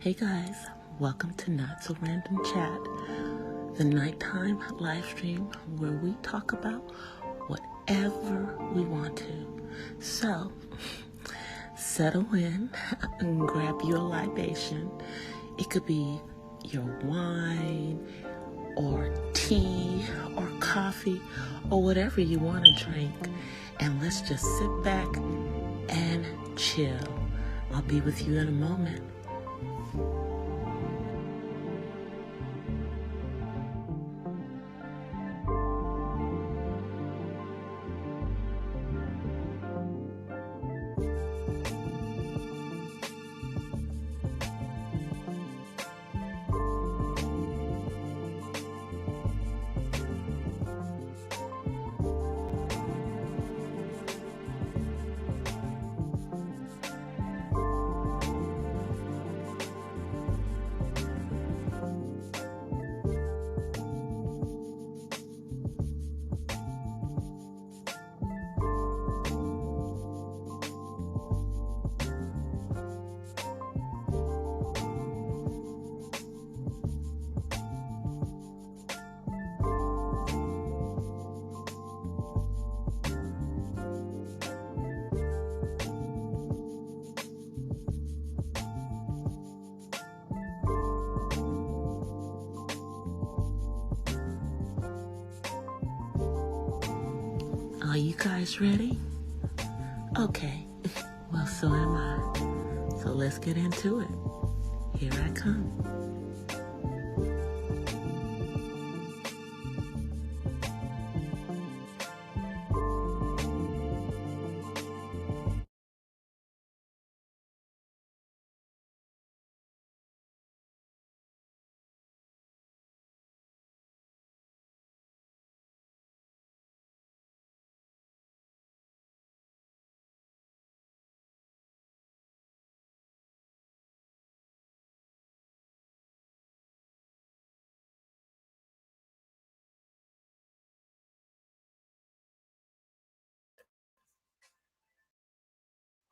Hey guys, welcome to Not So Random Chat, the nighttime live stream where we talk about whatever we want to. So, settle in and grab you a libation. It could be your wine or tea or coffee or whatever you want to drink. And let's just sit back and chill. I'll be with you in a moment. Are you guys ready? Okay, well, so am I. So let's get into it. Here I come.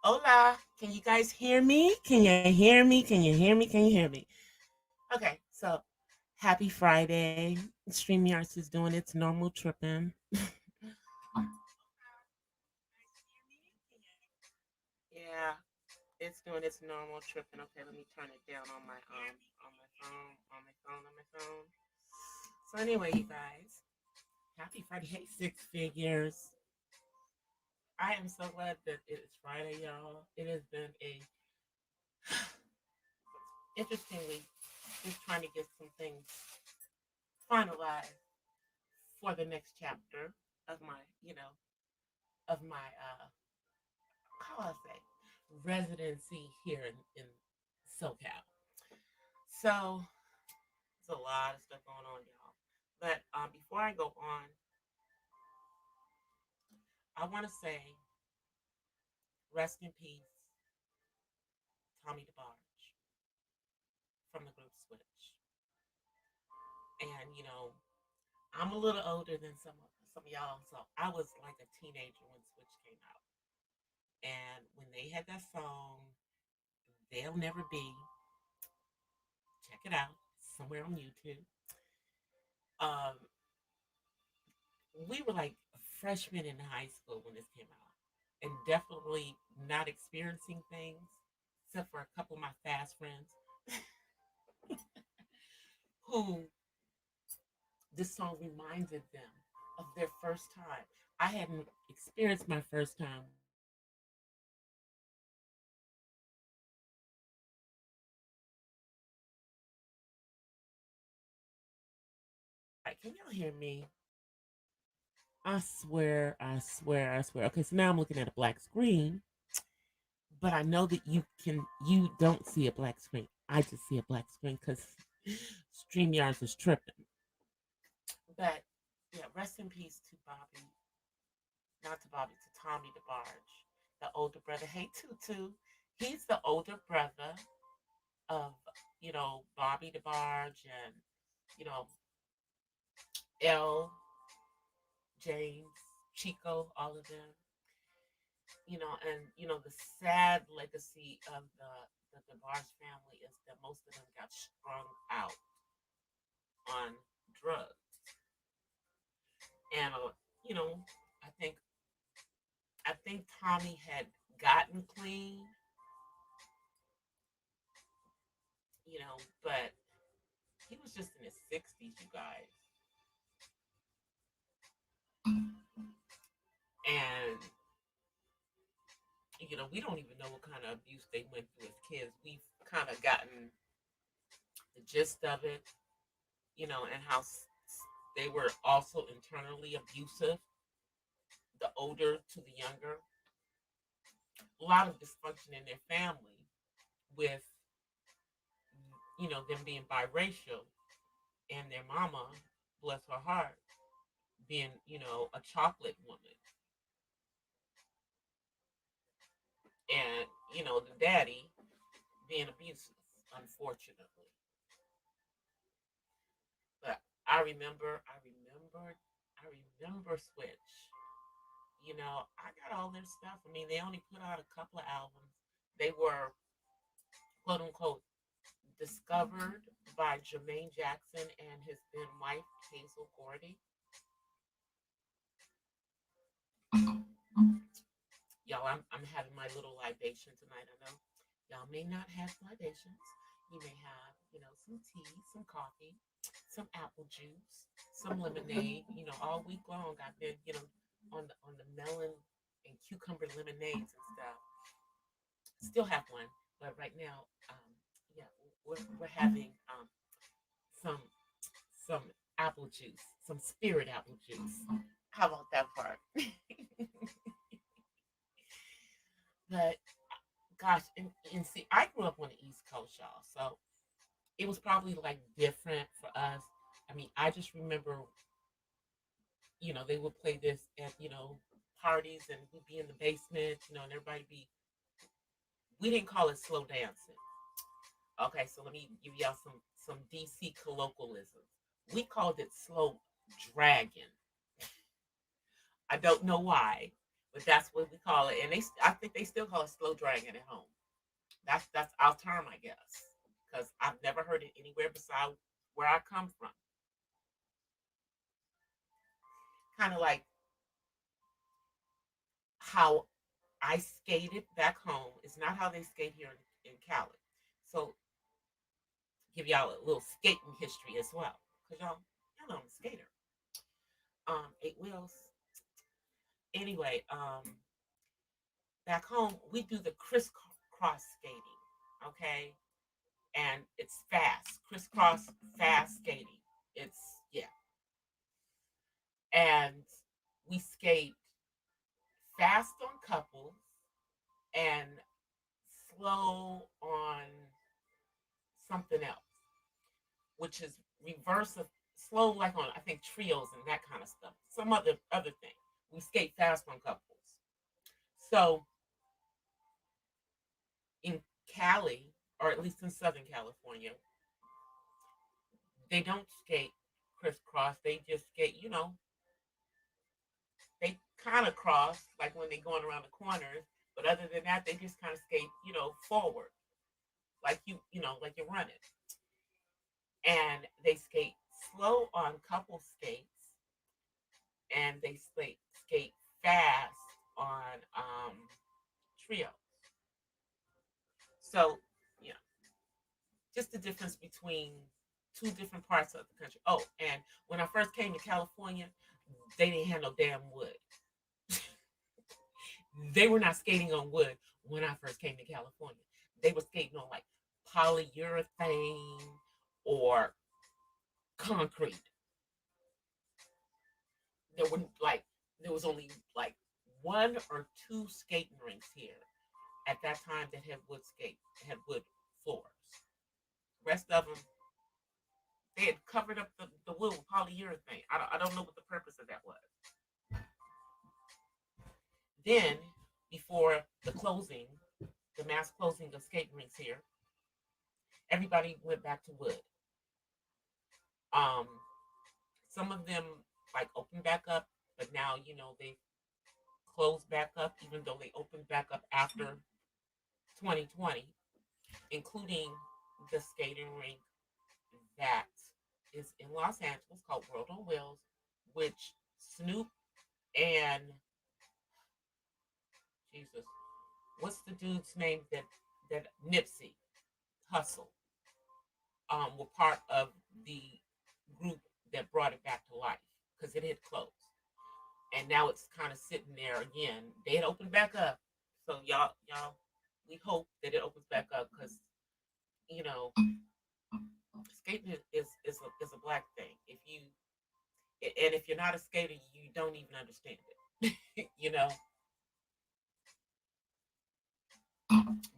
Hola, can you guys hear me? Can you hear me? Can you hear me? Can you hear me? Okay, so happy Friday. StreamYards is doing its normal tripping. Yeah, it's doing its normal tripping. Okay, let me turn it down on my phone. So anyway, you guys, happy Friday. Hey, six figures. I am so glad that it is Friday, y'all. It has been a interestingly just trying to get some things finalized for the next chapter of my, of my how I say residency here in SoCal. So there's a lot of stuff going on, y'all. But before I go on, I want to say rest in peace, Tommy DeBarge from the group Switch. And I'm a little older than some of y'all, so I was like a teenager when Switch came out. And when they had that song, "They'll Never Be," check it out, it's somewhere on YouTube. Um, we were like freshmen in high school when this came out, and definitely not experiencing things except for a couple of my fast friends who this song reminded them of their first time. I hadn't experienced my first time. Can y'all hear me? I swear, I swear, I swear. Okay, so now I'm looking at a black screen, but I know that you don't see a black screen. I just see a black screen because StreamYards is tripping. But yeah, rest in peace to Bobby, not to Bobby, to Tommy DeBarge, the older brother. Hey, Tutu, he's the older brother of Bobby DeBarge and you know L, James, Chico, all of them. And the sad legacy of the DeBarge family is that most of them got strung out on drugs. And you know, I think Tommy had gotten clean, but he was just in his 60s, you guys. And we don't even know what kind of abuse they went through as kids. We've kind of gotten the gist of it, and how they were also internally abusive, the older to the younger. A lot of dysfunction in their family with, them being biracial, and their mama, bless her heart, being, a chocolate woman. And, the daddy being abusive, unfortunately. But I remember Switch. I got all their stuff. I mean, they only put out a couple of albums. They were, quote unquote, discovered by Jermaine Jackson and his then wife, Hazel Gordy. Y'all, I'm having my little libation tonight. I know y'all may not have libations. You may have, some tea, some coffee, some apple juice, some lemonade. All week long I've been, on the melon and cucumber lemonades and stuff. Still have one, but right now, yeah, we're having some some apple juice, some spirit apple juice. How about that part? But gosh, and see, I grew up on the East Coast, y'all, so it was probably like different for us. I mean, I just remember, they would play this at, parties, and we'd be in the basement, and everybody be. We didn't call it slow dancing. Okay, so let me give y'all some DC colloquialisms. We called it slow dragon. I don't know why, but that's what we call it, and I think they still call it slow dragon at home. That's our term, I guess, because I've never heard it anywhere beside where I come from. Kind of like how I skated back home is not how they skate here in Cali. So give y'all a little skating history as well, because y'all know I'm a skater. Eight wheels. Anyway, back home we do the crisscross skating, okay, and it's fast, crisscross fast skating. It's yeah, and we skate fast on couples and slow on something else, which is reverse of slow, like on I think trios and that kind of stuff. Some other thing. We skate fast on couples. So in Cali, or at least in Southern California, they don't skate crisscross. They just skate, they kind of cross like when they're going around the corners. But other than that, they just kind of skate, forward, like like you're running. And they skate slow on couple skates, and they skate fast on trio. So, yeah, just the difference between two different parts of the country. Oh, and when I first came to California, they didn't have no damn wood. They were not skating on wood when I first came to California. They were skating on like polyurethane or concrete. There was only like one or two skating rinks here at that time that had wood floors. Rest of them, they had covered up the wood with polyurethane. I don't know what the purpose of that was. Then, before the mass closing of skate rinks here, everybody went back to wood. Um, some of them like opened back up, but now they closed back up, even though they opened back up after 2020, including the skating rink that is in Los Angeles called World on Wheels, which Snoop and Jesus, what's the dude's name that Nipsey Hussle were part of the group that brought it back to life because it had closed. And now it's kind of sitting there again. They had opened back up. So y'all, we hope that it opens back up because, you know, skating is a black thing. And if you're not a skater, you don't even understand it. you know.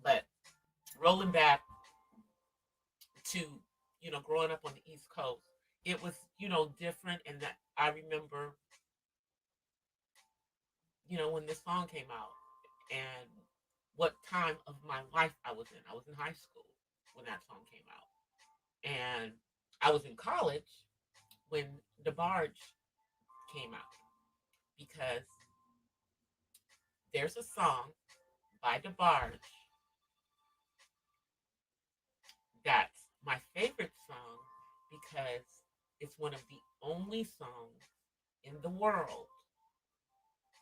But rolling back to, growing up on the East Coast, it was, different. And that I remember, when this song came out and what time of my life I was in. I was in high school when that song came out. And I was in college when The Barge came out because there's a song by The Barge that's my favorite song because it's one of the only songs in the world,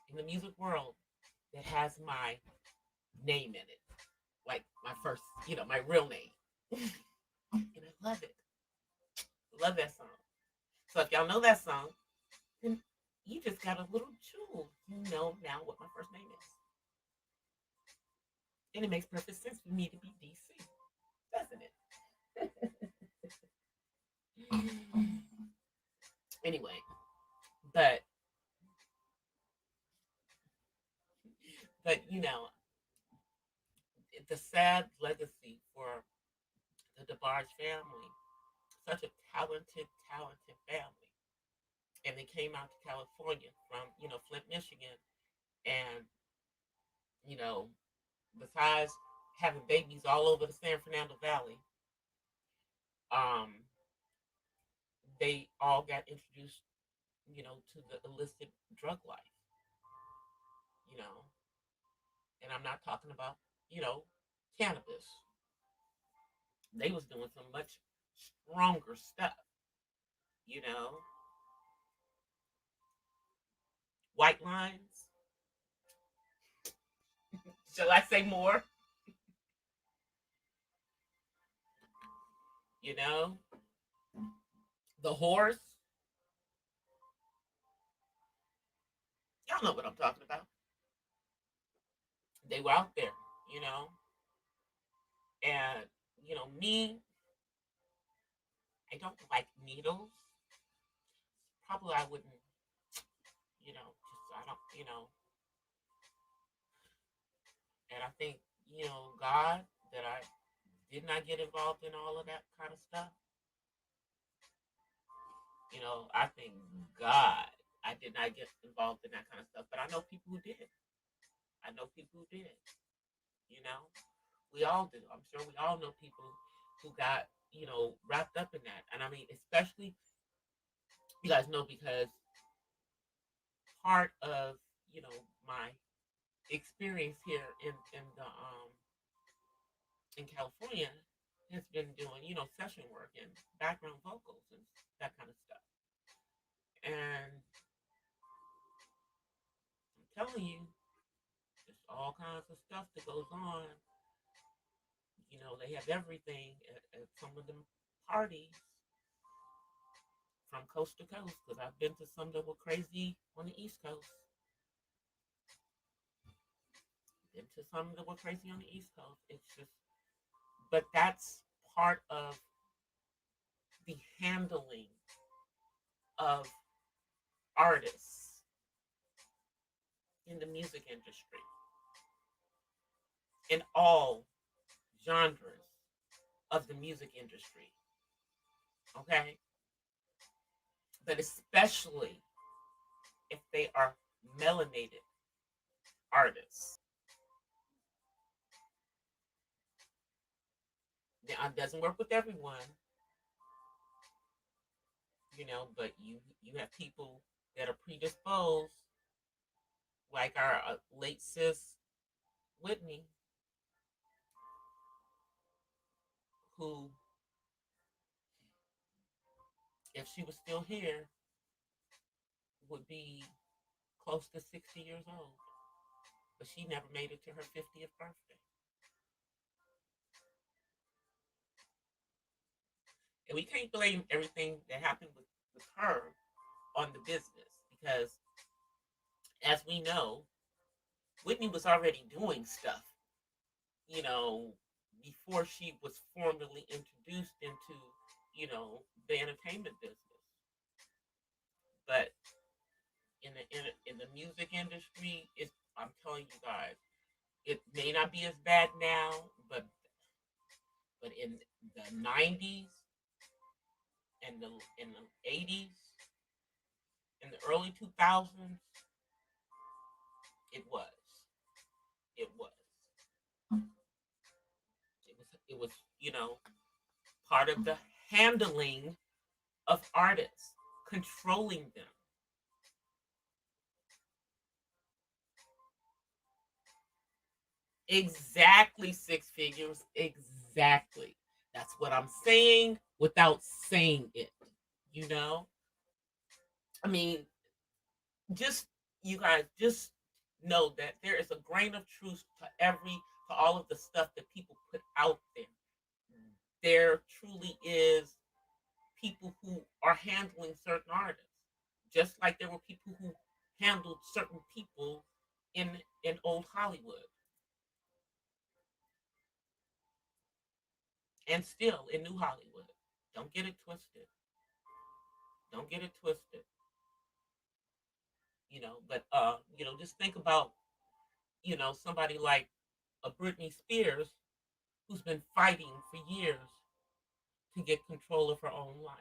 in the music world, that has my name in it. Like my first, my real name. And I love it. Love that song. So if y'all know that song, then you just got a little jewel. You know now what my first name is. And it makes perfect sense for me to be DC, doesn't it? Anyway, but the sad legacy for the DeBarge family, such a talented family. And they came out to California from, Flint, Michigan. And, you know, besides having babies all over the San Fernando Valley, um, they all got introduced, to the illicit drug life, you know. And I'm not talking about, cannabis. They was doing some much stronger stuff, you know. White lines. Shall I say more? You know, the horse. Y'all know what I'm talking about. They were out there, you know. And, me, I don't like needles. Probably I wouldn't, I don't, and I think, God, that I did not get involved in all of that kind of stuff. I think God, I did not get involved in that kind of stuff. But I know people who did. I know people who did. You know, we all do. I'm sure we all know people who got, wrapped up in that. And I mean, especially, you guys know, because part of, my experience here in California has been doing, session work and background vocals and that kind of stuff. And I'm telling you, there's all kinds of stuff that goes on. They have everything at some of them parties from coast to coast because I've been to some that were crazy on the East Coast. Been to some that were crazy on the East Coast. It's just, but that's part of the handling of artists in the music industry in all genres of the music industry. Okay? But especially if they are melanated artists. Now, it doesn't work with everyone, but you have people that are predisposed like our late sis Whitney, who, if she was still here, would be close to 60 years old. But she never made it to her 50th birthday. And we can't blame everything that happened with her on the business because, as we know, Whitney was already doing stuff, you know, before she was formally introduced into, the entertainment business. But in the music industry, I'm telling you guys, it may not be as bad now, but in the '90s and the '80s and the early 2000s, it was it was it was part of the handling of artists, controlling them. Exactly, six figures. Exactly. That's what I'm saying without saying it. You know? I mean, just you guys just know that there is a grain of truth to all of the stuff that people put out there. There truly is people who are handling certain artists. Just like there were people who handled certain people in old Hollywood and still in new Hollywood. Don't get it twisted. Don't get it twisted. But just think about, somebody like a Britney Spears who's been fighting for years to get control of her own life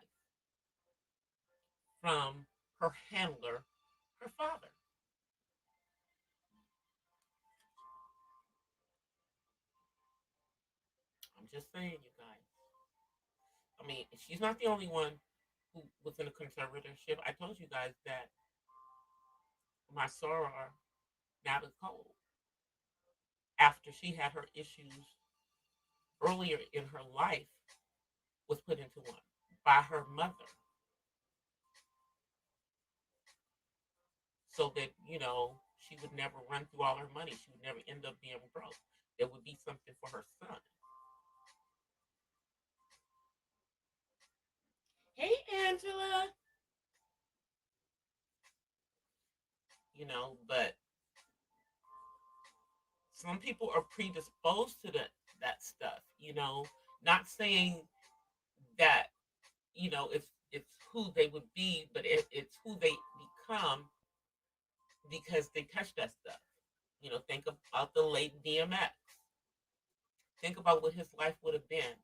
from her handler, her father. I'm just saying, you guys. I mean, she's not the only one who was in a conservatorship. I told you guys that my soror, Natalie Cole, after she had her issues earlier in her life, was put into one by her mother so that, she would never run through all her money. She would never end up being broke. There would be something for her son. Hey, Angela. But some people are predisposed to that stuff, not saying that, it's who they would be, but it's who they become because they touch that stuff. Think about the late DMX. Think about what his life would have been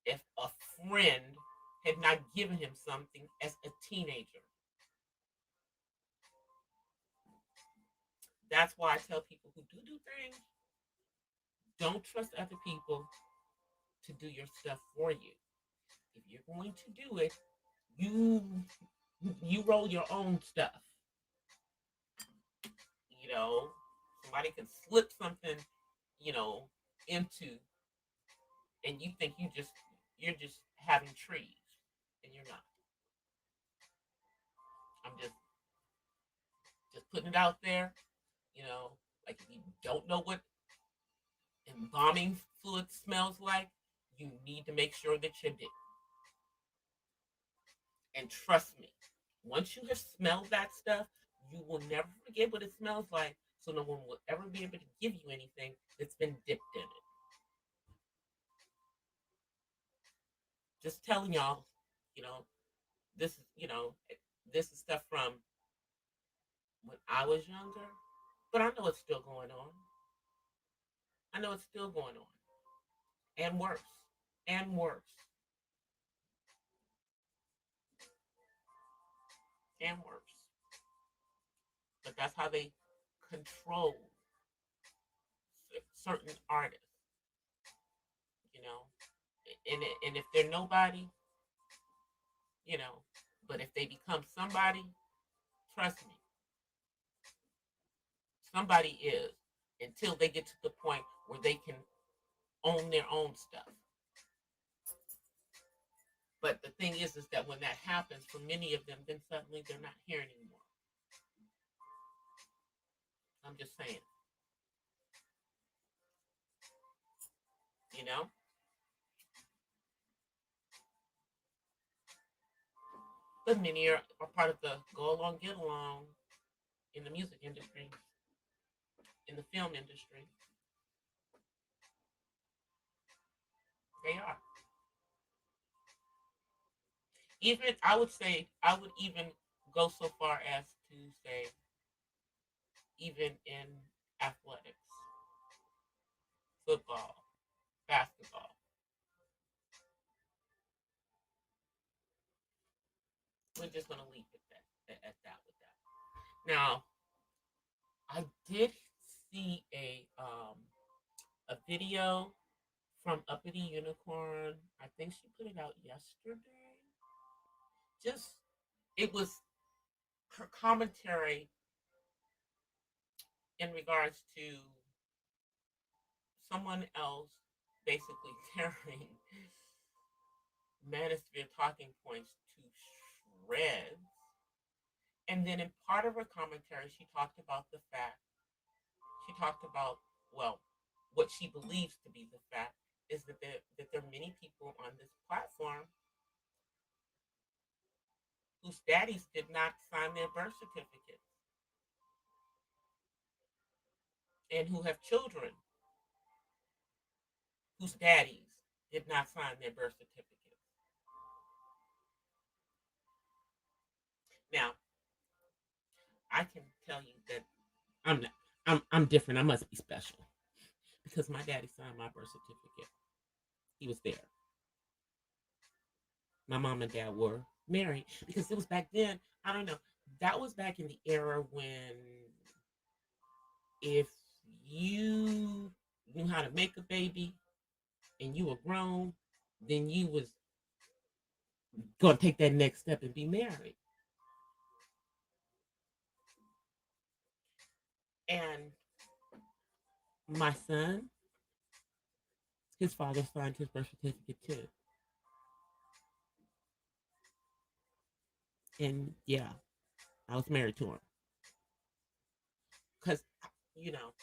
if a friend had not given him something as a teenager. That's why I tell people who do things, don't trust other people to do your stuff for you. If you're going to do it, you you roll your own stuff. You know, Somebody can slip something, you know, into, and you think you're just having trees, and you're not. I'm just putting it out there. Like if you don't know what embalming fluid smells like, you need to make sure that you do. And trust me, once you have smelled that stuff, you will never forget what it smells like. So no one will ever be able to give you anything that's been dipped in it. Just telling y'all, you know, this is this is stuff from when I was younger, but I know it's still going on. I know it's still going on, and worse, and worse, and worse. But that's how they control certain artists, you know. And if they're nobody, you know, but if they become somebody, trust me, Somebody is, until they get to the point where they can own their own stuff. But the thing is that when that happens for many of them, then suddenly they're not here anymore. I'm just saying, you know. But many are part of the go along, get along in the music industry, in the film industry. They are. Even I would say I would even go so far as to say even in athletics, football, basketball. We're just gonna leave it at that with that. Now, I did see a video from Uppity Unicorn. I think she put it out yesterday. Just it was her commentary in regards to someone else basically carrying Manosphere talking points to shreds. And then in part of her commentary, she talked about, well, what she believes to be the fact is that there are many people on this platform whose daddies did not sign their birth certificates and who have children whose daddies did not sign their birth certificates. Now, I can tell you that I'm not, I'm different. I must be special because my daddy signed my birth certificate. He was there. My mom and dad were married because it was back then. I don't know. That was back in the era when if you knew how to make a baby and you were grown, then you was gonna take that next step and be married. And my son, his father signed his birth certificate too. And yeah, I was married to him. Because, you know,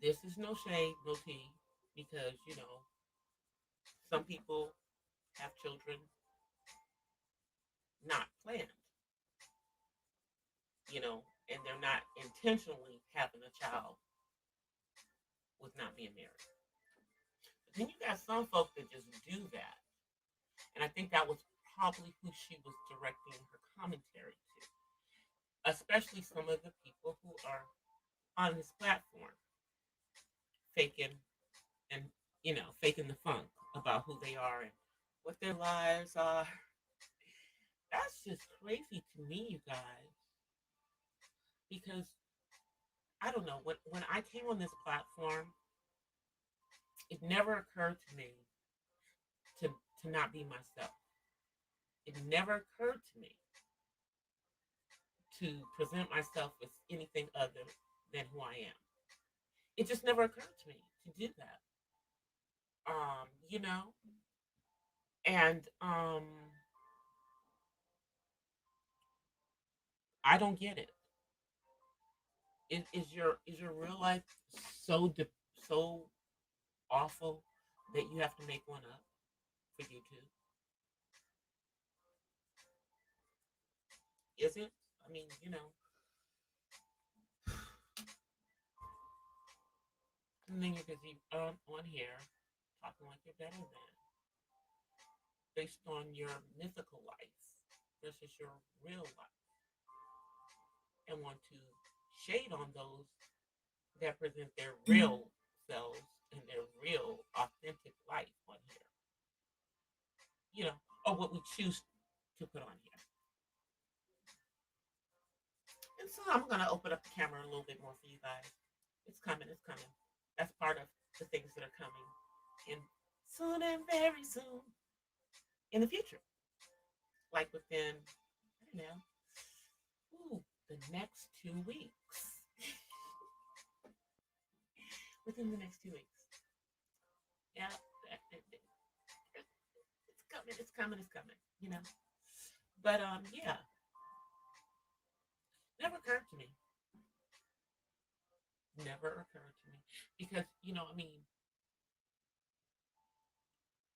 this is no shade, no tea, because, some people have children not planned, and they're not intentionally having a child with not being married. But then you got some folks that just do that. And I think that was probably who she was directing her commentary to, especially some of the people who are on this platform faking and, faking the funk about who they are and what their lives are. That's just crazy to me, you guys. Because I don't know, when I came on this platform, it never occurred to me to not be myself. It never occurred to me to present myself as anything other than who I am. It just never occurred to me to do that. You know, and I don't get it. Is your real life so awful that you have to make one up for you to? Is it? I mean, and then you're busy on here talking like you're better than, based on your mythical life versus your real life, and want to shade on those that present their real selves and their real authentic life on here, or what we choose to put on here. And so I'm going to open up the camera a little bit more for you guys. It's coming, it's coming. That's part of the things that are coming in soon and very soon in the future. Like within, I don't know, the next 2 weeks. within the next 2 weeks. Yeah, it's coming, it's coming, it's coming. You know, but yeah, never occurred to me. Never occurred to me because I mean,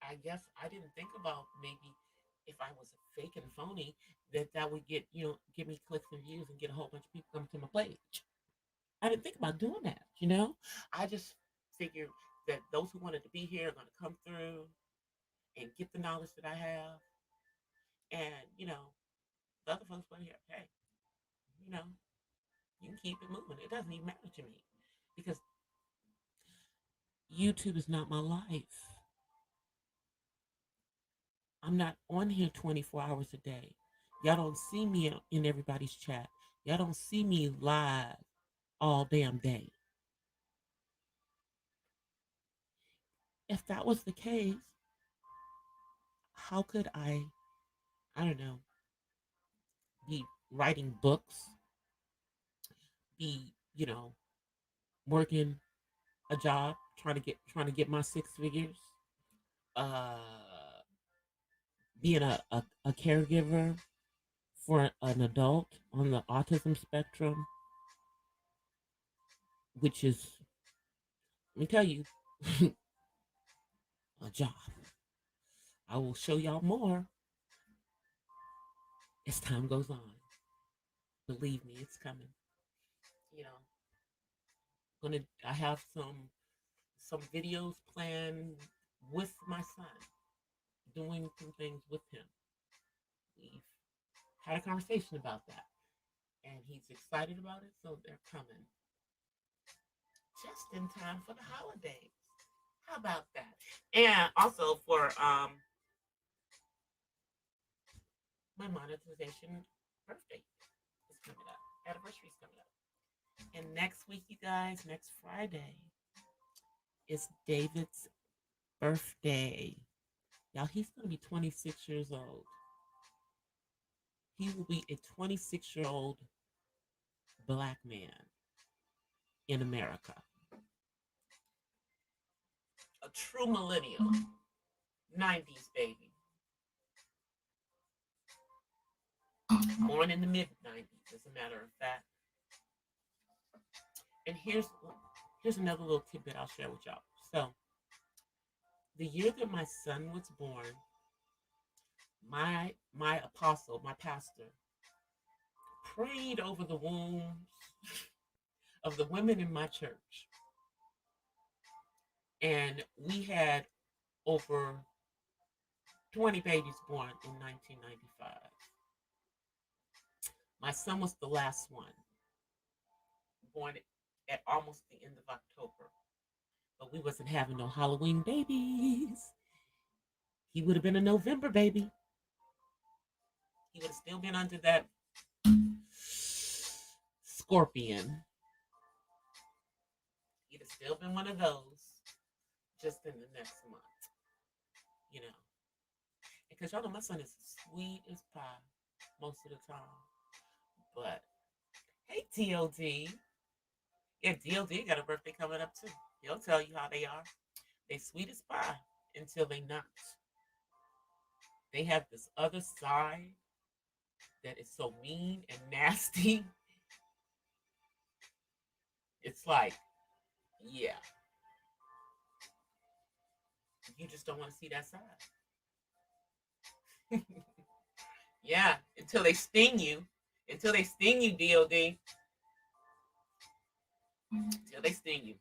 I guess I didn't think about maybe if I was a fake and phony that would get give me clicks and views and get a whole bunch of people coming to my page. I didn't think about doing that. I just figured that those who wanted to be here are going to come through and get the knowledge that I have, and the other folks want to hear, hey, you know, you can keep it moving. It doesn't even matter to me because YouTube is not my life. I'm not on here 24 hours a day. Y'all don't see me in everybody's chat. Y'all don't see me live all damn day. If that was the case, how could I don't know, be writing books, be, working a job, trying to get my 6 figures, uh, being a caregiver for an adult on the autism spectrum, which is, let me tell you, a job. I will show y'all more as time goes on. Believe me, it's coming. You know, I have some videos planned with my son, doing some things with him. We've had a conversation about that, and he's excited about it, so they're coming just in time for the holidays. How about that? And also for my monetization birthday is coming up. Anniversary is coming up. And next week, you guys, next Friday, is David's birthday. Y'all, he's going to be 26 years old. He will be a 26-year-old black man in America. A true millennial. 90s baby. Born in the mid-90s, as a matter of fact. And here's another little tidbit I'll share with y'all. So, the year that my son was born, my apostle, my pastor, prayed over the wombs of the women in my church. And we had over 20 babies born in 1995. My son was the last one, born at almost the end of October. But we wasn't having no Halloween babies. He would have been a November baby. He would have still been under that scorpion. He'd have still been one of those just in the next month. Because y'all know my son is sweet as pie most of the time. But hey, DOD. Yeah, DOD got a birthday coming up too. He'll tell you how they are. They sweet as pie until they not. They have this other side that is so mean and nasty. It's like, yeah, you just don't want to see that side. Yeah, until they sting you. Until they sting you, DOD. Until they sting you.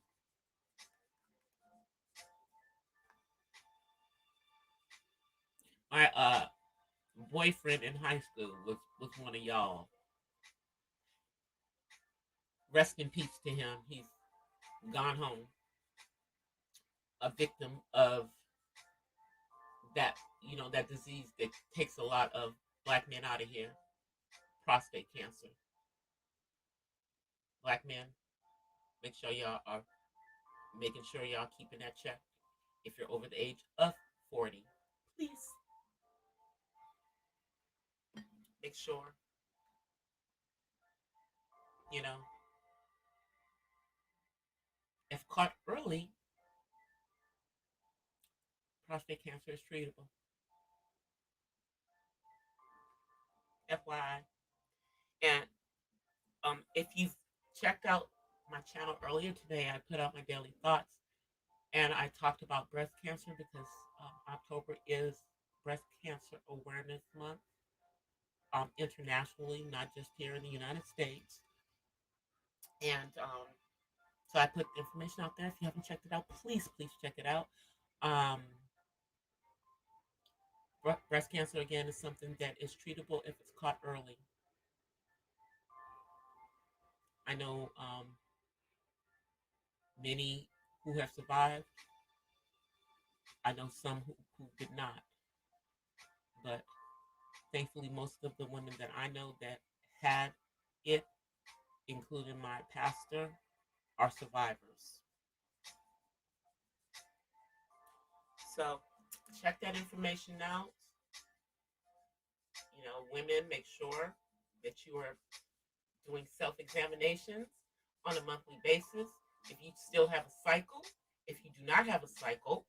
My boyfriend in high school was one of y'all. Rest in peace to him. He's gone home. A victim of that disease that takes a lot of black men out of here. Prostate cancer. Black men, make sure y'all are making sure y'all keeping that check. If you're over the age of 40, please make sure, you know, if caught early, clinically, prostate cancer is treatable. FYI. And if you've checked out my channel earlier today, I put out my daily thoughts and I talked about breast cancer because October is Breast Cancer Awareness Month internationally, not just here in the United States. And so I put information out there. If you haven't checked it out, please check it out. Um, breast cancer, again, is something that is treatable if it's caught early. I know many who have survived. I know some who did not. But thankfully, most of the women that I know that had it, including my pastor, are survivors. So check that information out. You know, women, make sure that you are doing self-examinations on a monthly basis. If you still have a cycle, if you do not have a cycle,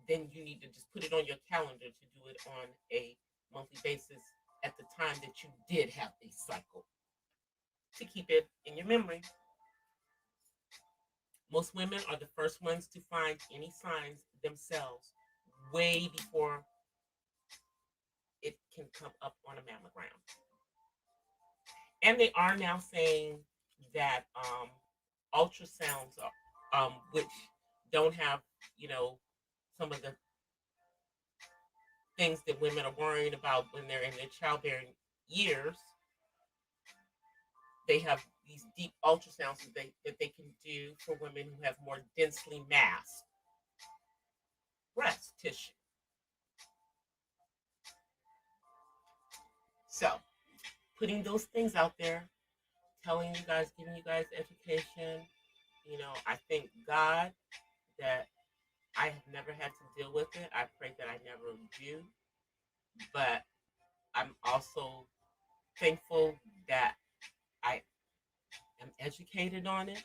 then you need to just put it on your calendar to do it on a monthly basis at the time that you did have a cycle to keep it in your memory. Most women are the first ones to find any signs themselves way before it can come up on a mammogram. And they are now saying that ultrasounds, which don't have, you know, some of the things that women are worrying about when they're in their childbearing years, they have these deep ultrasounds that they can do for women who have more densely massed breast tissue. So, putting those things out there, telling you guys, giving you guys education. You know, I thank God that I have never had to deal with it. I pray that I never do. But I'm also thankful that I am educated on it.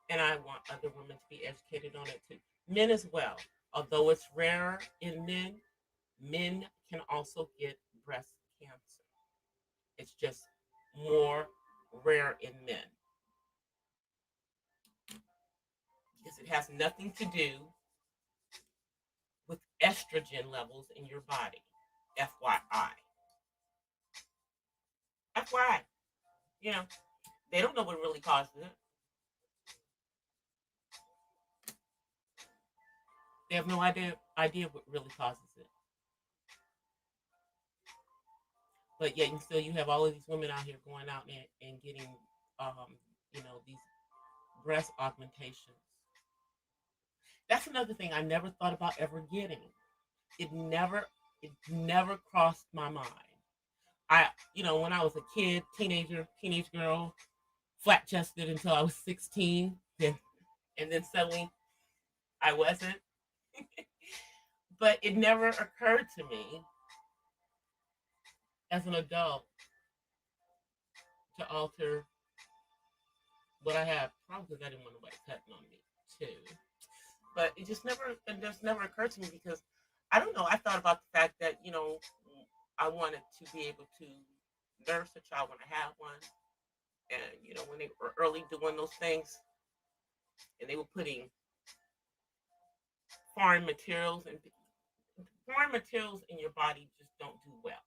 And I want other women to be educated on it too. Men as well. Although it's rarer in men, men can also get breast cancer. It's just more rare in men because it has nothing to do with estrogen levels in your body. FYI. FYI. You know, they don't know what really causes it. They have no idea what really causes it. But yet, and still, you have all of these women out here going out and getting, these breast augmentations. That's another thing I never thought about ever getting. It never, it never crossed my mind. When I was a kid, teenage girl, flat chested until I was 16, and then suddenly I wasn't. But it never occurred to me as an adult to alter what I have, probably because I didn't want nobody cutting on me too. But it just never occurred to me because I don't know. I thought about the fact that I wanted to be able to nurse a child when I had one, and when they were early doing those things, and they were putting foreign materials and foreign materials in your body just don't do well,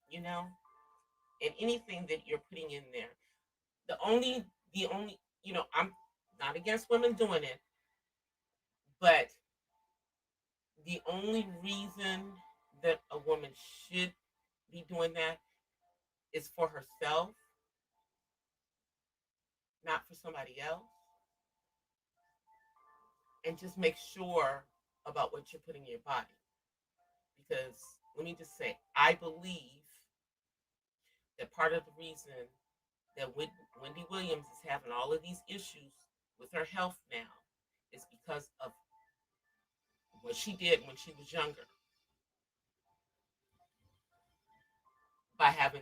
you know. And anything that you're putting in there, the only I'm not against women doing it, but the only reason that a woman should be doing that is for herself, not for somebody else. And just make sure about what you're putting in your body. Because let me just say, I believe that part of the reason that Wendy Williams is having all of these issues with her health now is because of what she did when she was younger by having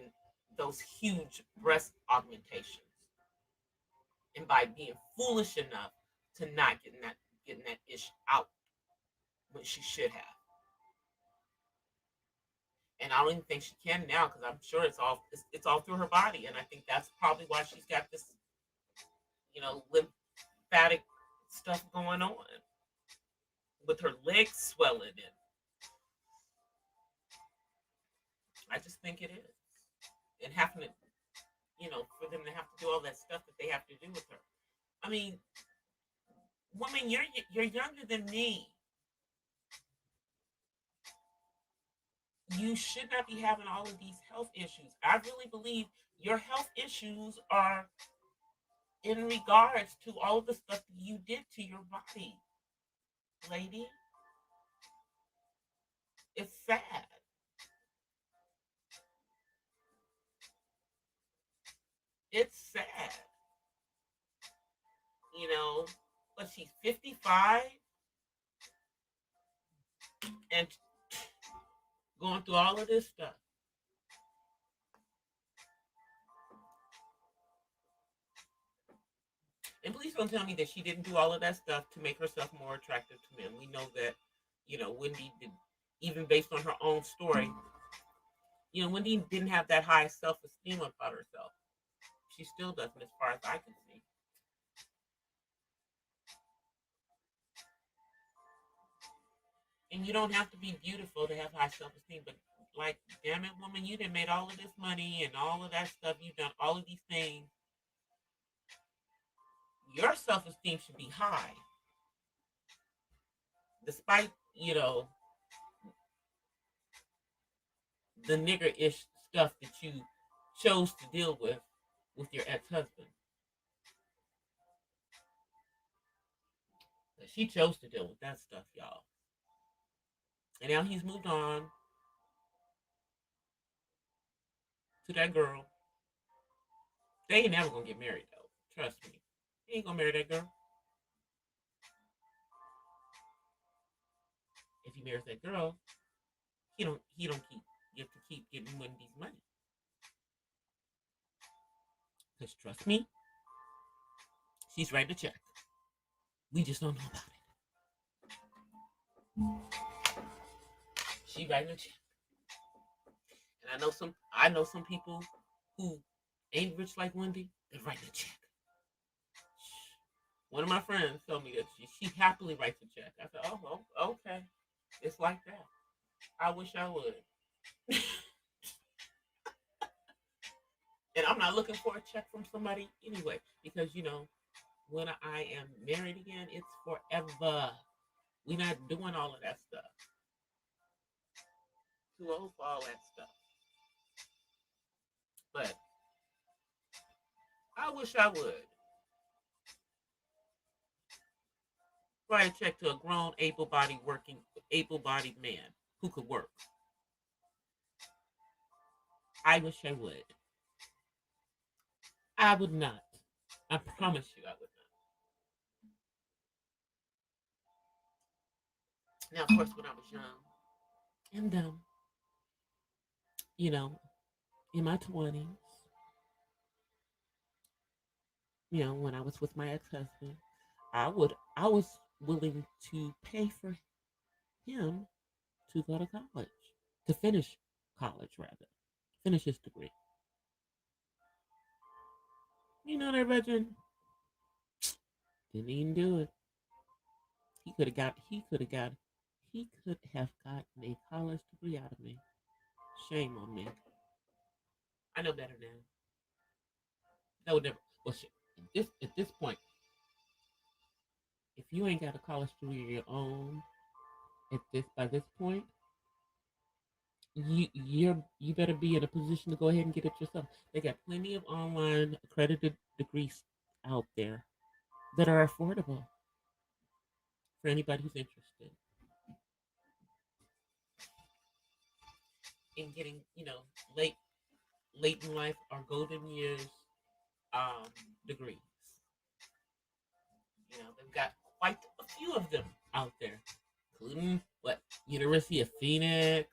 those huge breast augmentations. and by being foolish enough to not getting that ish out when she should have. And I don't even think she can now because I'm sure it's all through her body, and I think that's probably why she's got this lymphatic stuff going on with her legs swelling, and I just think it is, and having to for them to have to do all that stuff that they have to do with her. I mean, woman, you're younger than me. You should not be having all of these health issues. I really believe your health issues are in regards to all of the stuff that you did to your body, lady. It's sad. It's sad. You know, but she's 55 and going through all of this stuff. And please don't tell me that she didn't do all of that stuff to make herself more attractive to men. We know that, Wendy did, even based on her own story, Wendy didn't have that high self esteem about herself. She still doesn't, as far as I can see. And you don't have to be beautiful to have high self esteem, but like, damn it, woman, you done made all of this money and all of that stuff. You've done all of these things. Your self esteem should be high, despite the nigger ish stuff that you chose to deal with your ex husband. She chose to deal with that stuff, y'all. And now he's moved on to that girl. They ain't never gonna get married though. Trust me. He ain't gonna marry that girl. If he marries that girl, he don't keep you have to keep getting Wendy's money. Because trust me, she's writing a check. We just don't know about it. She writing a check. And I know some people who ain't rich like Wendy, they're writing a check. One of my friends told me that she happily writes a check. I said, oh, okay. It's like that. I wish I would. And I'm not looking for a check from somebody anyway, because when I am married again, it's forever. We're not doing all of that stuff. Too old for all that stuff. But I wish I would write a check to a grown, able-bodied man who could work. I wish I would. I would not. I promise you, I would not. Now, of course, when I was young and dumb, you know, in my 20s, when I was with my ex-husband, I was willing to pay for him to go to college, to finish college rather, finish his degree. You know that veteran didn't even do it. He could have gotten a college degree out of me. Shame on me. I know better now. That would never. Well, shit. At this point, if you ain't got a college degree of your own, by this point, you better be in a position to go ahead and get it yourself. They got plenty of online accredited degrees out there that are affordable for anybody who's interested in getting, late late in life or golden years um, degrees. They've got quite a few of them out there, including what University of Phoenix.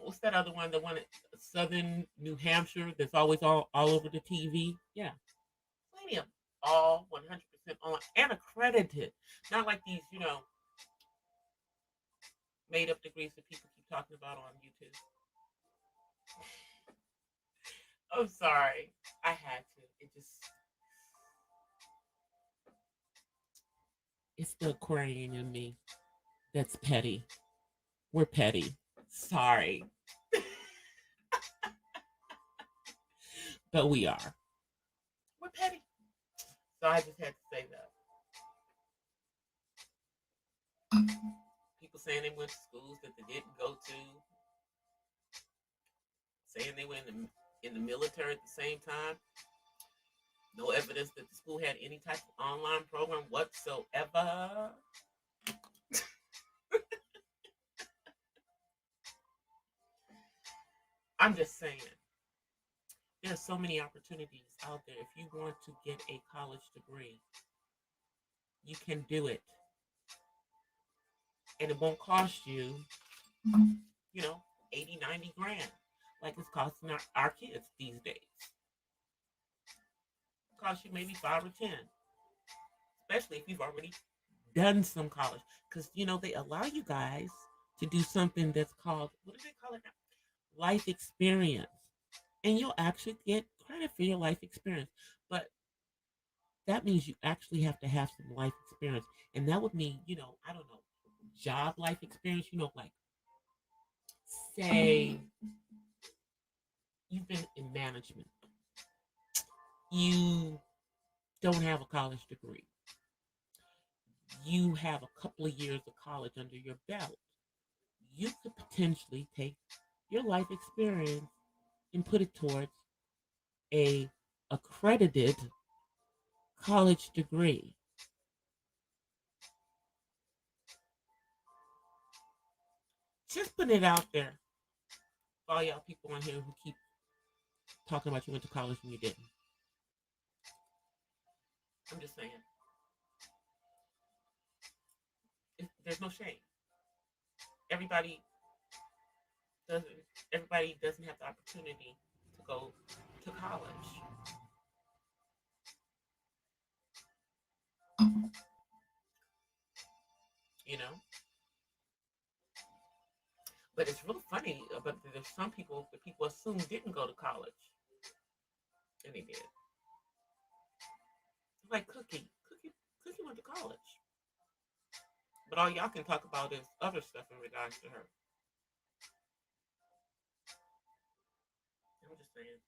What's that other one? The one at Southern New Hampshire that's always all over the TV. Yeah, plenty of them. all 100% online and accredited. Not like these, made up degrees that people keep talking about on YouTube. I'm sorry. I had to. It's the Aquarian in me that's petty. We're petty. Sorry. But we are. We're petty. So I just had to say that. People saying they went to schools that they didn't go to, saying they were in the military at the same time. No evidence that the school had any type of online program whatsoever. I'm just saying, there's so many opportunities out there. If you want to get a college degree, you can do it. And it won't cost you, 80, 90 grand like it's costing our kids these days. It costs you maybe 5 or 10, especially if you've already done some college. Because, they allow you guys to do something that's called, what do they call it now? Life experience. And you'll actually get credit for your life experience. But that means you actually have to have some life experience. And that would mean, I don't know, job life experience, like, say you've been in management. You don't have a college degree. You have a couple of years of college under your belt. You could potentially take your life experience and put it towards a accredited college degree. Just putting it out there for all y'all people on here who keep talking about you went to college and you didn't. I'm just saying. There's no shame. Everybody doesn't everybody doesn't have the opportunity to go to college. You know? But it's real funny, but there's some people that people assume didn't go to college. And they did. Like Cookie went to college. But all y'all can talk about is other stuff in regards to her. I'm just saying.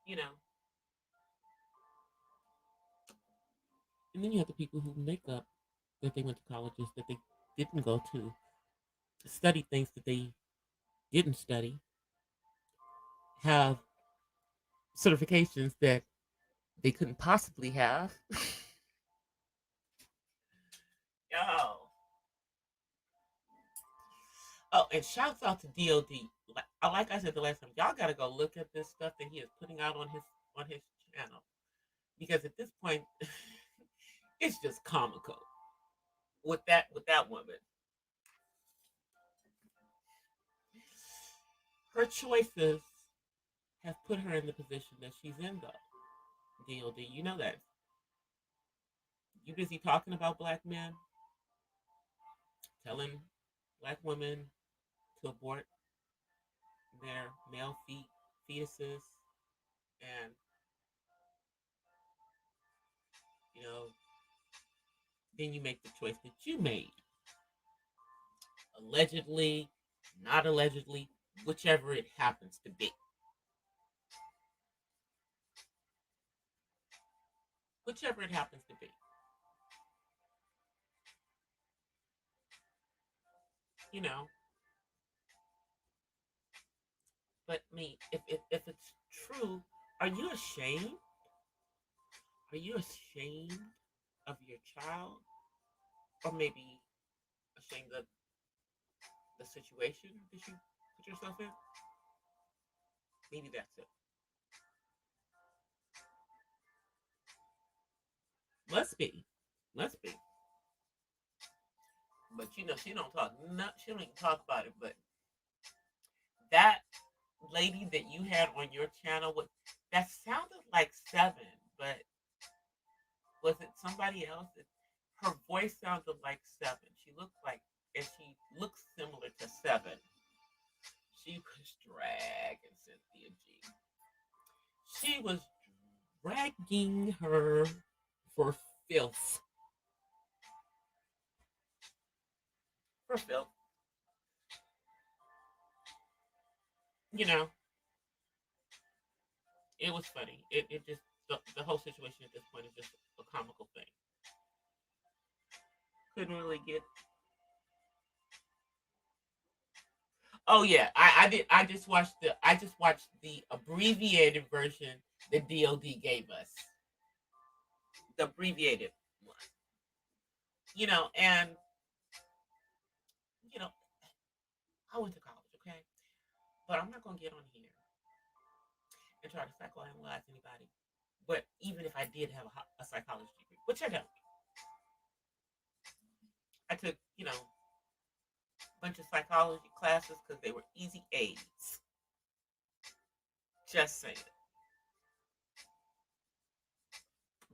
You know. And then you have the people who make up that they went to colleges that they didn't go to study things that they didn't study, have certifications that they couldn't possibly have. Yo. Oh, and shouts out to DOD. Like I said the last time, y'all gotta go look at this stuff that he is putting out on his channel. Because at this point, it's just comical with that woman. Her choices have put her in the position that she's in, though. DOD, you know that. You busy talking about black men, telling black women to abort their male fetuses, and you know, then you make the choice that you made. Allegedly, not allegedly, whichever it happens to be. Whichever it happens to be. You know, but me, if it's true, are you ashamed? Are you ashamed of your child? Or maybe ashamed of the situation that you put yourself in? Maybe that's it. Must be. Must be. But she don't talk. She don't even talk about it. But that lady that you had on your channel, that sounded like Seven. Was it somebody else? Her voice sounded like Seven. She looked like, and she looks similar to Seven. She was dragging Cynthia G. She was dragging her for filth. For filth. You know, it was funny. It just, the whole situation at this point is just a comical thing. Couldn't really get. Oh yeah, I did. I just watched the abbreviated version that DOD gave us. The abbreviated one. And you know, I went to college, okay, but I'm not gonna get on here and try to psychoanalyze anybody. But even if I did have a psychology degree, which I don't, I took a bunch of psychology classes because they were easy A's. Just saying.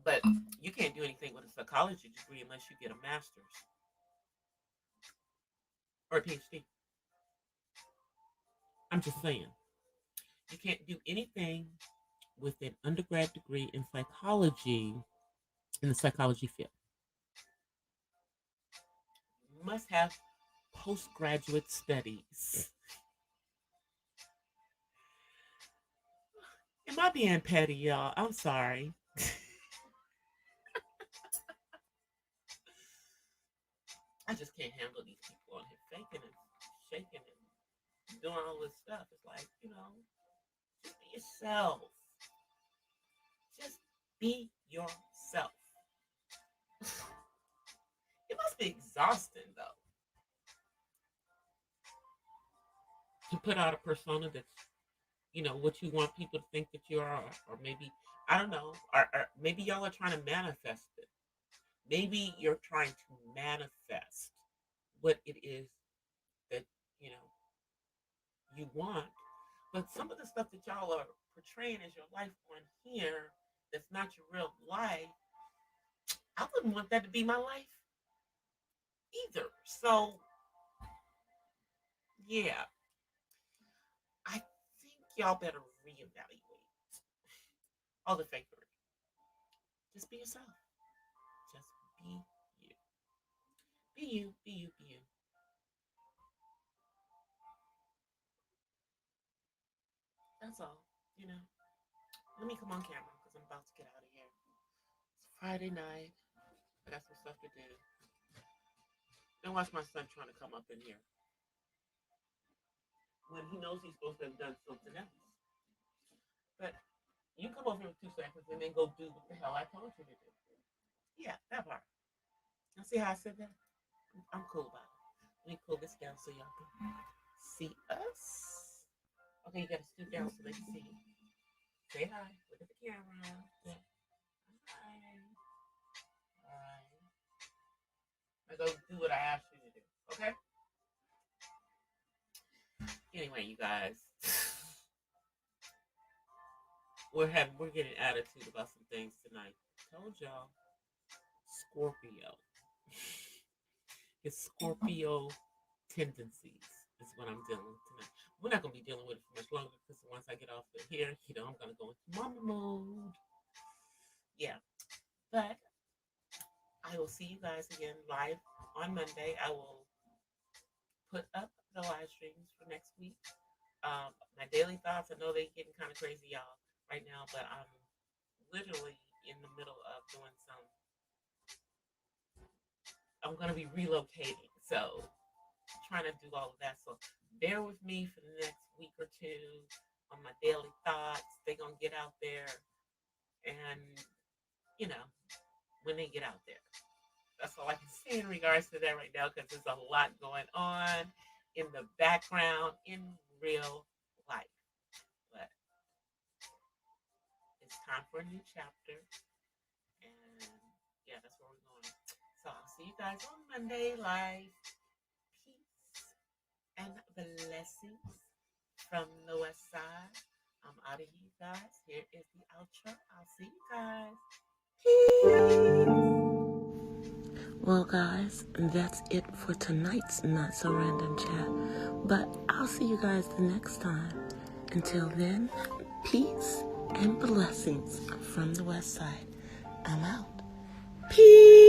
But you can't do anything with a psychology degree unless you get a master's or a PhD. I'm just saying. You can't do anything with an undergrad degree in psychology in the psychology field. You must have postgraduate studies. Am I being petty, y'all? I'm sorry. I just can't handle these people on here faking and shaking and doing all this stuff. It's like, just be yourself. Just be yourself. It must be exhausting, though, to put out a persona that's, what you want people to think that you are, or maybe, I don't know, or maybe y'all are trying to manifest it. Maybe you're trying to manifest what it is that, you know, you want. But some of the stuff that y'all are portraying as your life on here that's not your real life, I wouldn't want that to be my life either. So, yeah, I think y'all better reevaluate all the fakery. Just be yourself. Just be you. Be you, be you, be you. That's all, you know. Let me come on camera because I'm about to get out of here. It's Friday night. I got some stuff to do. Then watch my son trying to come up in here when he knows he's supposed to have done something else. But you come over here in 2 seconds and then go do what the hell I told you to do. Yeah, that part. Now see how I said that? I'm cool about it. Let me pull this down so y'all can see us. Okay, you gotta stoop down so they can see you. Say hi. Look at the camera. Yeah. Hi. Alright. Now go do what I asked you to do. Okay? Anyway, you guys. We're getting attitude about some things tonight. Told y'all. Scorpio. His Scorpio tendencies is what I'm dealing with tonight. We're not gonna be dealing with it for much longer because once I get off of here, I'm gonna go into mama mode. Yeah. But I will see you guys again live on Monday. I will put up the live streams for next week. My daily thoughts, I know they're getting kind of crazy, y'all, right now, but I'm literally in the middle of doing some. I'm going to be relocating, so trying to do all of that. So bear with me for the next week or two on my daily thoughts. They're going to get out there, and, when they get out there. That's all I can say in regards to that right now because there's a lot going on in the background in real life. But it's time for a new chapter. And yeah, that's where we're going. So I'll see you guys on Monday. Live. Peace and blessings from the west side. I'm out of here, guys. Here is the outro. I'll see you guys. Peace. Well, guys, that's it for tonight's Not So Random Chat. But I'll see you guys the next time. Until then, peace and blessings from the West Side. I'm out. Peace.